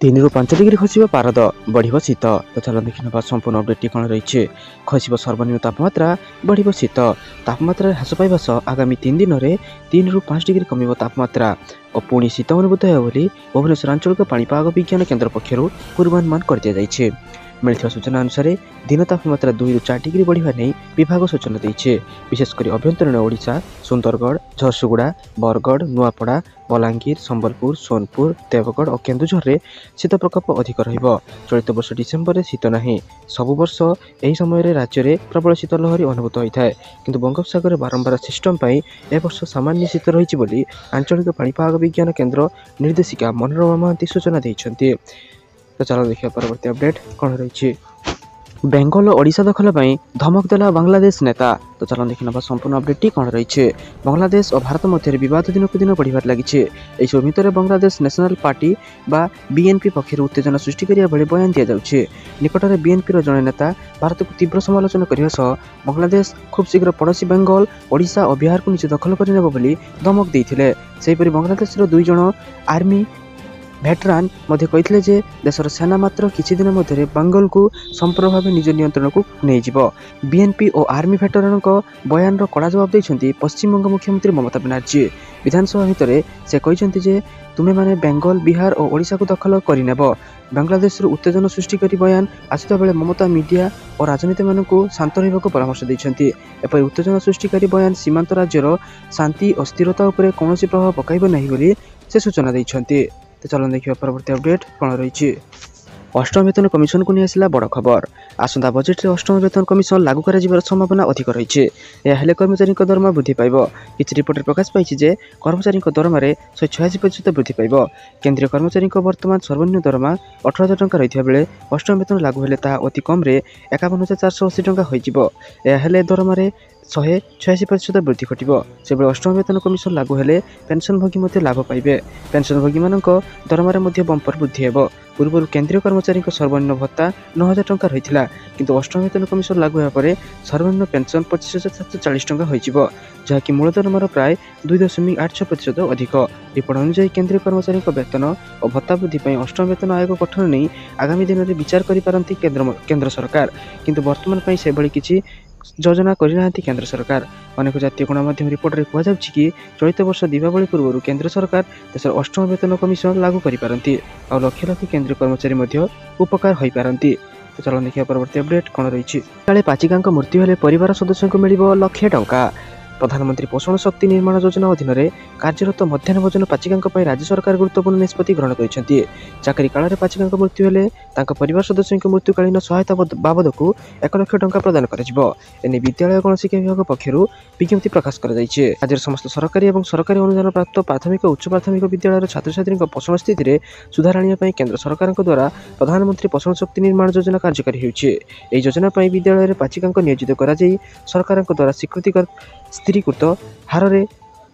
तीन रु 5 डिग्री खसिब पारद बढ़िब शीत। तो चल देखि नबा संपूर्ण अपडेट कौन रही। खसिब सर्वनिम्न तापमात्रा बढ़िब शीत। तापमात्रा ह्रास पाइबा सह आगामी 3 दिन में 3 रु 5 डिग्री कमिब तापमात्रा और पुणी शीत अनुभूत हो बोली भुवनेश्वर आंचलिक पाणीपाग विज्ञान केन्द्र पक्षर पूर्वानुमान कर दिया जाइछे। मिलथिबा सूचना अनुसार दिन तापमात्रा 2 रु 4 डिग्री बढ़िबा नै विभाग सूचना दैछे। विशेषकर अभ्यंतरीण ओडिशा सुंदरगढ़ झरसुगुड़ा बरगढ़ नुआपड़ा बलांगीर संबलपुर सोनपुर देवगढ़ और केन्दुझर में शीत प्रकोप अधिक रहिबो। चलित वर्ष डिसेम्बर में शीत नहीं। सबु वर्ष यही समय राज्य में प्रबल शीत लहरी अनुभूत होता है, किंतु बंगोपसागर बारंबार सिस्टम पर ए वर्ष सामान्य शीत रही बोली आंचलिक पाणीपाग विज्ञान केन्द्र निर्देशिका मनोरमा महांती सूचना देइछन्ति। तो चलो देखिए परवर्ती अपडेट कौन रही। बेंगल और ओडिशा दखल पर धमक देला बांग्लादेश नेता। तो चलो देखि नबा संपूर्ण अपडेट कौन रही। बांग्लादेश और भारत मध्य विवाद दिन को दिन बढ़िबार लगी। यह भितर बांग्लादेश नेशनल पार्टी बा बीएनपी पक्षर उत्तेजना सृष्टि करिया बेले बयान दि जाउछे। निकटर बीएनपी जड़े नेता भारत को तीव्र समालोचना करने सह बांग्लादेश खूब शीघ्र पड़ोशी बेंगल ओडिशा और बिहार को निज दखल करने बोली धमक देइथिले। सेहीपरि बांग्लादेश 2 जण आर्मी भेटरान मध्य कहिथिले जे देशर सेना मात्र किछि दिन मध्य बेंगल को संपूर्ण भाव निज नियंत्रण को नहीं जीव। बीएनपी और आर्मी भेटरान बयान कड़ा जवाब देइछन्ति पश्चिम बंग मुख्यमंत्री ममता बनर्जी। विधानसभा भितर से कहिछन्ति जे तुमे माने बेंगल बिहार और ओडिशा को दखल करिनेब। बांग्लादेश उत्तेजना सृष्टि करी बयान आसिता बेले ममता मीडिया और राजनीति मानक शांत रहिबाको परामर्श दैछन्ति। एपरि उत्तेजना सृष्टिकारी बयान सीमांत राज्यर शांति और स्थिरता उपरे कौनसी प्रभाव पकाइब नहीं बोली से सूचना दैछन्ति। तो चलो देखिए परवर्ती अपडेट कौन रही। अष्टम वेतन कमिशन को नहीं आसला बड़ खबर। आसंता बजेट में अष्टम वेतन कमिशन लागू कर संभावना अधिक रही। यह कर्मचारी दरमा वृद्धि पाइब। किसी रिपोर्ट प्रकाश पाई जे कर्मचारी दरमा 186% वृद्धि पाइब। केंद्रीय कर्मचारी वर्तमान सर्वनिम्न दरमा 18,000 टंका रही बेले अष्टम वेतन लागू हेले ता अति कम 51,480 टंका हो दरमा 186% वृद्धि घटब। से अष्टम वेतन कमिशन लागू हेले पेंशनभोगी लाभ पाइबे। पेंशनभोगी दरमा बंपर वृद्धि हेब। पूर्व केंद्रीय कर्मचारी सर्वनिम्न भत्ता 9,000 टंका रही, किंतु अष्टम वेतन कमिशन लागू होगा पर सर्वनिम्न पेंशन 25,740 टंका हो, जहाँकि मूल दरमार प्राय 2.86% अधिक। रिपोर्ट अनुसार केंद्रीय कर्मचारी वेतन और भत्ता वृद्धि अष्टम वेतन आयोग गठन नहीं आगामी दिन में विचार करिपारंती केंद्र सरकार, किंतु वर्तमान से भली किछि योजना करना केंद्र सरकार। अनेक जातीय गणमाध्यम रिपोर्ट में कहुच्छी कि चलित वर्ष दीपावली पूर्व केंद्र सरकार देश अष्टम वेतन कमिशन लागू करिपारंती और लक्ष लक्ष केंद्रीय कर्मचारी उपकार हो पारंती। तो चलो देखिए परवर्ती अपडेट कौन रही। काले पाचिका मृत्यु हेले परिवार सदस्य को मिल 1 लाख टंका। प्रधानमंत्री पोषण शक्ति निर्माण योजना अधीन में कार्यरत मध्याह्न भोजन पाचिका राज्य सरकार गुरुत्वपूर्ण निष्पत्ति ग्रहण कर चाकरी काल पाचिका मृत्यु हेले परिवार सदस्य मृत्युकालीन सहायता बाबद को 1 लाख टंका प्रदान कर विद्यालय गणशिक्षा विभाग पक्षर विज्ञप्ति प्रकाश कर राज्य समस्त सरकारी और सरकारी अनुदान प्राप्त प्राथमिक और उच्च प्राथमिक विद्यालय छात्र छात्री पोषण स्थिति में सुधार आने केंद्र सरकार द्वारा प्रधानमंत्री पोषण शक्ति निर्माण योजना कार्यकारी होती। योजना विद्यालय पाचिका नियोजित कर सरकार द्वारा स्वीकृति स्थिरीकृत हार में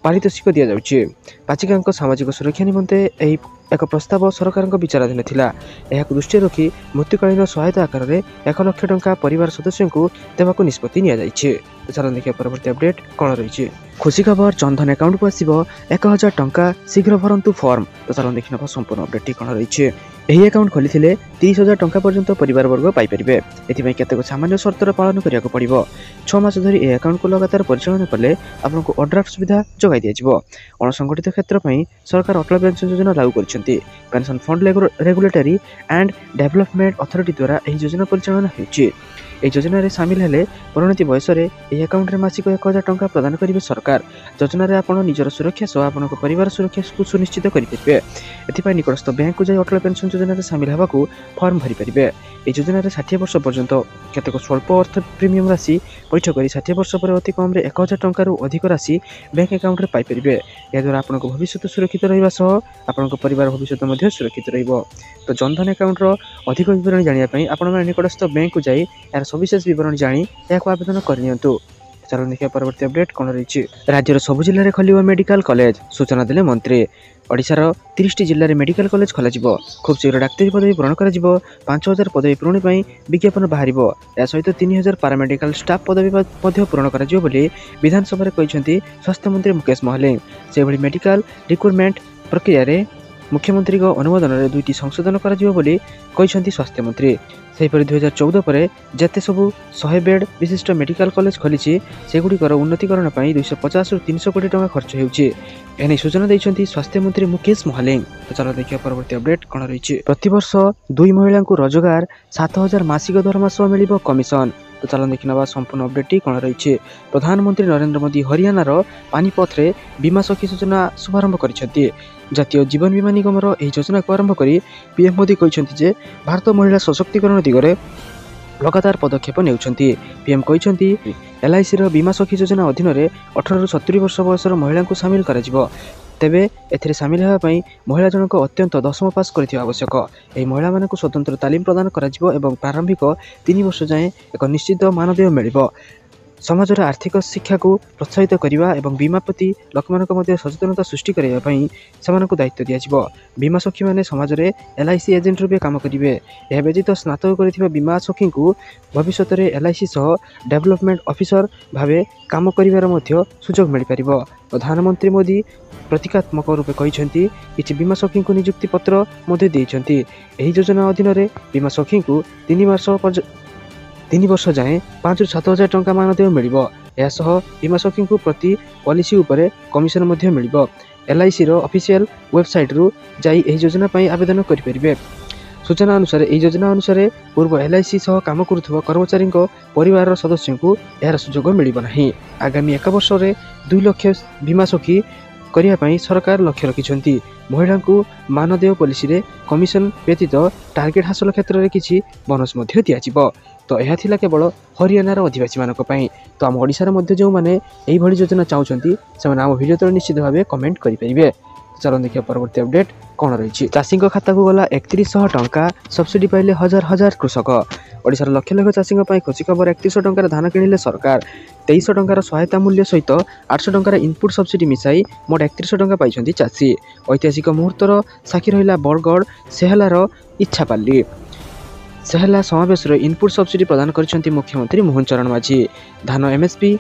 पारितोषिक दि जाउछि। पाचिका सामाजिक सुरक्षा निमंते एक प्रस्ताव सरकार विचाराधीन थिला। यह दृष्टि रखी मृत्युकालीन सहायता आकार में 1 लाख टंका परिवार सदस्य को देवाक निष्पत्ति निया जाइछे। तो चलो देखिए परवर्ती अपडेट कौन रही। खुशी खबर जनधन अकाउंट को आसिब 1,000 टंका शीघ्र भरतु फॉर्म। तो चलो देखिए संपूर्ण अपडेट कौन रही। यही अकाउंट खोली 30,000 टंका पर्यंत परिवार वर्ग पाइपर। एथि केतक सामान्य शर्तर पालन करा पड़ो। 6 मास धरी यह अकाउंट को लगातार परिचालन कले आपको ओवरड्राफ्ट सुविधा जगै दिया। अणसंगठित क्षेत्र में सरकार अटल पेंशन योजना लागू कर pension fund regulatory and development authority द्वारा यह योजना परिचालन होती। योजना रे सामिल हेले परिणति बयस यह अकाउंट में मासिक 1,000 टंका प्रदान करेंगे सरकार। योजना रे आपण निजर सुरक्षा सह आपण परिवार सुरक्षा को सुनिश्चित करेंगे। एथि निकटस्थ बैंक को जाई अटल पेंशन योजना रे सामिल होगा फॉर्म भरी पारे। योजना रे 60 वर्ष पर्यंत केतक स्वल्प अर्थ प्रीमियम राशि पैठ कर 60 वर्ष पर अति कम 1,000 टंका अधिक राशि बैंक अकाउंट में पाइपर। यह द्वारा आपण भविष्य सुरक्षित रहा सह आपण परिवार भविष्य सुरक्षित रहिबो। तो जनधन अकाउंट अधिक विवरण जानापी आपण निकटस्थ बैंक को जाई यार सविशेष विवरण जानी यह आवेदन करनियंतु। चलो देखिए परवर्ती अपडेट कौन रही। राज्यर सबु जिले में खोल मेडिकल कॉलेज सूचना देले मंत्री। ओडिशार 30 जिले में मेडिकल कॉलेज खोल खूब शीघ्र डाक्तरी पदवी पूरण कर 5,000 पदवी पूरण पर विज्ञापन बाहर। या सहित 3,000 पारामेडिकल स्टाफ पदवी पूरण कर विधानसभा कहते स्वास्थ्य मंत्री मुकेश महलिंग। से मेडिकल रिक्रुटमेंट प्रक्रिया मुख्यमंत्री अनुमोदन में 2टी संशोधन कर स्वास्थ्य मंत्री। सेहीपरि 2014 पर जिते सबू 100 बेड विशिष्ट मेडिकल कॉलेज खोली सेगुड़िकर उन्नतीकरण पर 250 ରୁ 300 कोटी टंका खर्च होने सूचना देते स्वास्थ्य मंत्री मुकेश महालिंग। तो चलो देखिए परवर्ती अपडेट कौन रही। प्रतिवर्ष 2 महिला को रोजगार 7000 मासिक दरमा सह मिल कमिशन। तो चलो देखना संपूर्ण अपडेट कौन रही। प्रधानमंत्री नरेंद्र मोदी हरियाणार पानीपथ में बीमा सखी योजना शुभारंभ कर जातीय जीवन बीमा निगम योजना को आरंभ कर पीएम मोदी कहते भारत महिला सशक्तिकरण दिगरे लगातार पदक्षेप नेउछंती। पीएम कहते LIC बीमा सखी योजना अधीन 18 ରୁ 70 वर्ष बयसर महिला को सामिल कर तेबे एथिरे सामिल होगापी महिला जनक अत्यंत 10ମ पास करथिबा आवश्यक। यह महिला मानक स्वतंत्र तालीम प्रदान करा एवं प्रारंभिक 3 वर्ष जाए एक निश्चित मानदेय मिलिबो। समाजर आर्थिक शिक्षा को प्रोत्साहित करने और बीमा प्रति लोक सचेतनता सृष्टि करने दायित्व दिया। बीमा सखी मैंने समाज में LIC एजेंट रूपे काम करेंगे। यह व्यतीत स्नातक कर बीमा सखी को भविष्य में LIC सह डेवलपमेंट ऑफिसर भाव काम कर सुजोग मिल पार। प्रधानमंत्री मोदी प्रतीकात्मक रूपे कहते कि बीमा सखी को नियुक्ति पत्र देते। योजना अधीन बीमा सखी को 3 वर्ष जाए 5 ରୁ 7,000 टंका मानदेय मिल। बीमा सखी को प्रति पॉलिसी उपरे कमिशन मिल। LIC ऑफिशियल वेबसाइट रु जाई एही योजना पर आवेदन करें। सूचना अनुसार यह योजना अनुसार पूर्व LIC सह काम करुवा कर्मचारी परिवार सदस्य को यार सुजोग मिलना। आगामी 1 वर्ष में 2 लाख बीमा सखी करने सरकार लक्ष्य रखिंट। महिला को मानदेय पॉलिसी रे कमिशन व्यतीत टार्गेट हासिल क्षेत्र में किसी बोनस दिया। तो यह थिला केवल हरियाणार अधिवासी मानक पई। तो आम ओडिशार मध्य जो माने एही भली योजना चाहउछंती से आम वीडियो तले निश्चित भाव कमेंट करेंगे। चलो देखिए परवर्ती अपडेट कौन रही। चाषी खाता को गला 3100 टंका सब्सिडी पाइले हजार कृषक। ओडिशार लक्ष लक्ष चाषी खुशी खबर 3100 टंकार धान किणिले सरकार। 2300 टंकार सहायता मूल्य सहित 800 टंकार इनपुट सब्सिडी मिसाई मोट 3100 टंका पाइछंती चाषी। ऐतिहासिक मुहूर्तर साक्षी रहिला बरगढ़ सेहलार इच्छापाली। सेहला समावेश इनपुट सब्सिडी प्रदान कर मुख्यमंत्री मोहन चरण माझी। धान MSP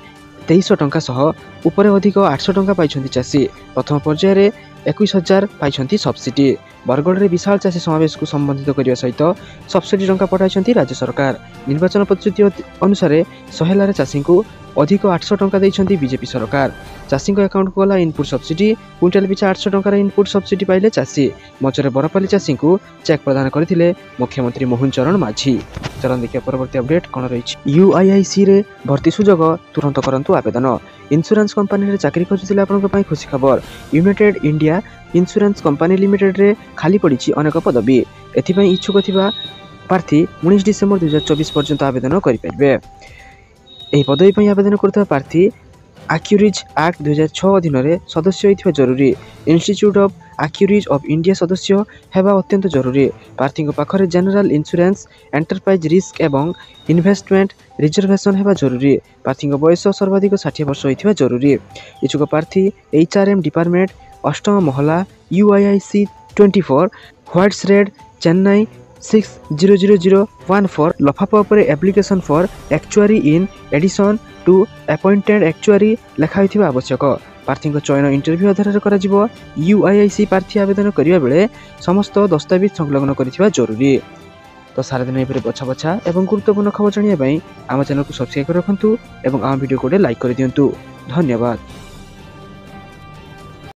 2300 टंका सह उपरे अधिक 800 टंका पाइछंती चाषी। प्रथम पर्यायर 21,000 पाइछंती सब्सिडी। बरगढ़ में विशाल चाषी समावेश को संबंधित करने सहित सब्सिडी टंका पठाई राज्य सरकार। निर्वाचन प्रतिश्रुति अनुसार सहेलार चाषी को अधिक 800 टंका देइछंती बीजेपी सरकार। चाषी अकाउंट को गला इनपुट सब्सिडी। क्विंटाल पिछा 800 टंकार इनपुट सब्सिडी पाइले चाषी। मंचर बरपाली चाषी को चेक प्रदान करथिले मुख्यमंत्री मोहन चरण माझी। चलन देखिए परवर्ती अपडेट कौन रही। UIIC रे भर्ती सुजोग तुरंत करंतु आवेदन। इंश्योरेंस कंपनी रे चाकरी खोजुथिले आपनक खुशी खबर। United India insurance company limited रे खाली पड़ी अनेक पदवी। एथिपाई इच्छुक थिबा प्रार्थी 19 डिसेम्बर 2024 पर्यंत आवेदन करेंगे। यह पदवी पर आवेदन करता प्रार्थी आक्यूरिज एक्ट 2006 अधीन सदस्य होइथिबा जरूरी। इंस्टीट्यूट ऑफ आक्यूरिज ऑफ इंडिया सदस्य हेबा अत्यंत जरूरी। प्रार्थी पाखरे जनरल इंश्योरेंस एंटरप्राइज रिस्क एवं इन्वेस्टमेंट रिजर्वेशन हेबा जरूरी। प्रार्थी बयस सर्वाधिक 60 वर्ष होइथिबा जरूरी। इच्छुक प्रार्थी HRM डिपार्टमेंट 8म महला UIIC 24 व्हाइट्स रेड चेन्नई 600014 लफाफा पर application for actuary in addition to appointed actuary लिखाई आवश्यक। प्रार्थी चयन इंटरव्यू आधार कर UIIC प्रार्थी आवेदन करने बेले समस्त दस्तावेज संलग्न करिथिबा जरूरी। तो सारा दिन ये बछा बछा एवं गुरुत्वपूर्ण खबर जानिया आम चैनल को सब्सक्राइब रखु और आम वीडियो को लाइक कर दिंतु। धन्यवाद।